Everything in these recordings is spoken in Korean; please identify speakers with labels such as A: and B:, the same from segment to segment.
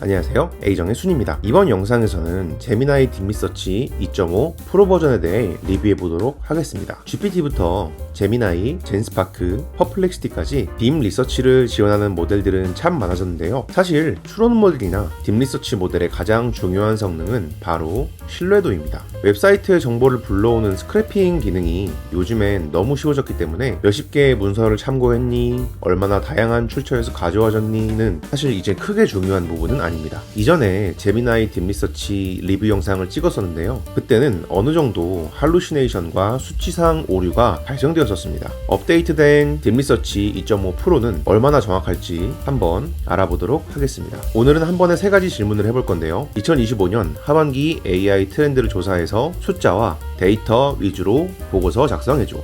A: 안녕하세요, A정의 순입니다. 이번 영상에서는 제미나이 딥리서치 2.5 프로 버전에 대해 리뷰해보도록 하겠습니다. GPT부터 제미나이, 젠스파크, 퍼플렉시티까지 딥 리서치를 지원하는 모델들은 참 많아졌는데요. 사실 추론 모델이나 딥 리서치 모델의 가장 중요한 성능은 바로 신뢰도입니다. 웹사이트의 정보를 불러오는 스크래핑 기능이 요즘엔 너무 쉬워졌기 때문에 몇십 개의 문서를 참고했니, 얼마나 다양한 출처에서 가져와졌니는 사실 이제 크게 중요한 부분은 아닙니다. 이전에 제미나이 딥리서치 리뷰 영상을 찍었었는데요. 그때는 어느 정도 할루시네이션과 수치상 오류가 발생되었었습니다. 업데이트된 딥리서치 2.5 프로는 얼마나 정확할지 한번 알아보도록 하겠습니다. 오늘은 한 번에 세 가지 질문을 해볼 건데요. 2025년 하반기 AI 트렌드를 조사해서 숫자와 데이터 위주로 보고서 작성해줘.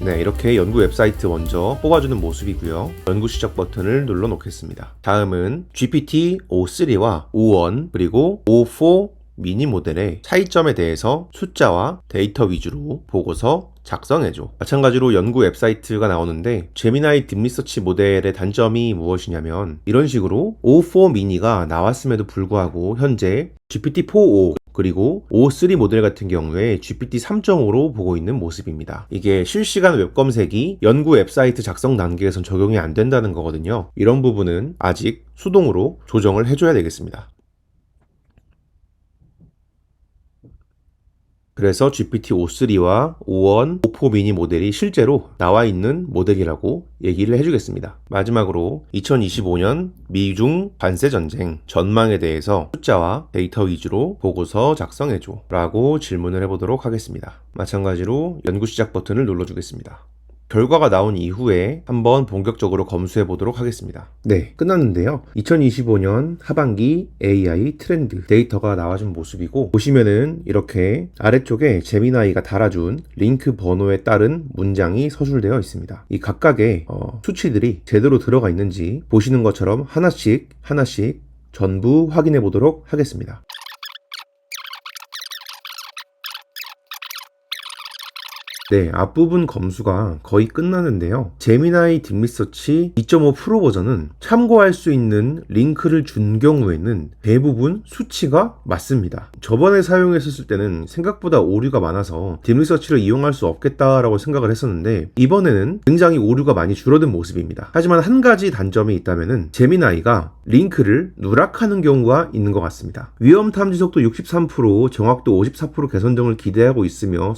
A: 네, 이렇게 연구 웹사이트 먼저 뽑아주는 모습이고요. 연구 시작 버튼을 눌러 놓겠습니다. 다음은 GPT-O3와 O1 그리고 O4 미니 모델의 차이점에 대해서 숫자와 데이터 위주로 보고서 작성해줘. 마찬가지로 연구 웹사이트가 나오는데 제미나이 딥리서치 모델의 단점이 무엇이냐면 이런 식으로 O4 미니가 나왔음에도 불구하고 현재 GPT-4o 그리고 O3 모델 같은 경우에 GPT 3.5로 보고 있는 모습입니다. 이게 실시간 웹 검색이 연구 웹사이트 작성 단계에선 적용이 안 된다는 거거든요. 이런 부분은 아직 수동으로 조정을 해줘야 되겠습니다. 그래서 GPT-O3와 O1, O4 미니 모델이 실제로 나와 있는 모델이라고 얘기를 해주겠습니다. 마지막으로 2025년 미중 관세 전쟁 전망에 대해서 숫자와 데이터 위주로 보고서 작성해줘 라고 질문을 해보도록 하겠습니다. 마찬가지로 연구 시작 버튼을 눌러주겠습니다. 결과가 나온 이후에 한번 본격적으로 검수해 보도록 하겠습니다. 네, 끝났는데요. 2025년 하반기 AI 트렌드 데이터가 나와준 모습이고, 보시면은 이렇게 아래쪽에 제미나이가 달아준 링크 번호에 따른 문장이 서술되어 있습니다. 이 각각의 수치들이 제대로 들어가 있는지 보시는 것처럼 하나씩 전부 확인해 보도록 하겠습니다. 네, 앞부분 검수가 거의 끝나는데요. 제미나이 딥리서치 2.5 프로 버전은 참고할 수 있는 링크를 준 경우에는 대부분 수치가 맞습니다. 저번에 사용했었을 때는 생각보다 오류가 많아서 딥리서치를 이용할 수 없겠다라고 생각을 했었는데 이번에는 굉장히 오류가 많이 줄어든 모습입니다. 하지만 한 가지 단점이 있다면은 제미나이가 링크를 누락하는 경우가 있는 것 같습니다. 위험 탐지 속도 63%, 정확도 54% 개선 등을 기대하고 있으며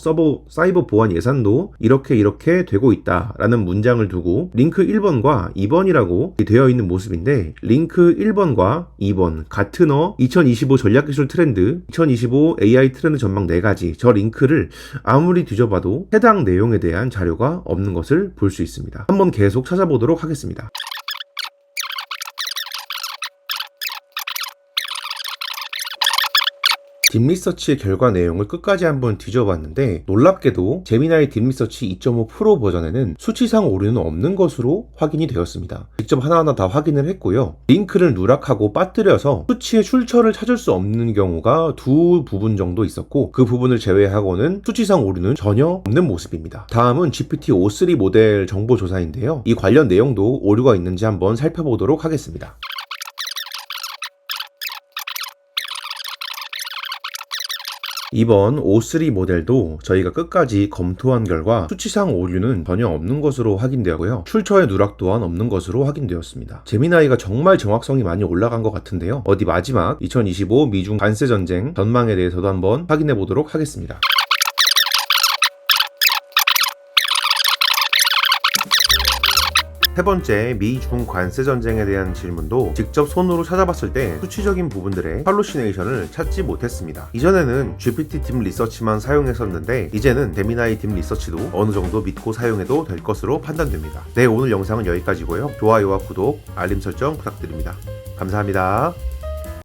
A: 사이버 보안 예산도 이렇게 되고 있다라는 문장을 두고 링크 1번과 2번이라고 되어 있는 모습인데, 링크 1번과 2번 같은 2025 전략기술 트렌드, 2025 AI 트렌드 전망 4가지, 저 링크를 아무리 뒤져봐도 해당 내용에 대한 자료가 없는 것을 볼 수 있습니다. 한번 계속 찾아보도록 하겠습니다. 딥리서치의 결과 내용을 끝까지 한번 뒤져봤는데 놀랍게도 제미나이 딥리서치 2.5 프로 버전에는 수치상 오류는 없는 것으로 확인이 되었습니다. 직접 하나하나 다 확인을 했고요. 링크를 누락하고 빠뜨려서 수치의 출처를 찾을 수 없는 경우가 두 부분 정도 있었고, 그 부분을 제외하고는 수치상 오류는 전혀 없는 모습입니다. 다음은 GPT-O3 모델 정보 조사인데요. 이 관련 내용도 오류가 있는지 한번 살펴보도록 하겠습니다. 이번 O3 모델도 저희가 끝까지 검토한 결과 수치상 오류는 전혀 없는 것으로 확인되었고요. 출처의 누락 또한 없는 것으로 확인되었습니다. 제미나이가 정말 정확성이 많이 올라간 것 같은데요. 어디 마지막 2025 미중 관세 전쟁 전망에 대해서도 한번 확인해 보도록 하겠습니다. 세 번째, 미중 관세 전쟁에 대한 질문도 직접 손으로 찾아봤을 때 수치적인 부분들의 할루시네이션을 찾지 못했습니다. 이전에는 GPT 딥 리서치만 사용했었는데 이제는 제미나이 딥 리서치도 어느 정도 믿고 사용해도 될 것으로 판단됩니다. 네, 오늘 영상은 여기까지고요. 좋아요와 구독, 알림 설정 부탁드립니다. 감사합니다.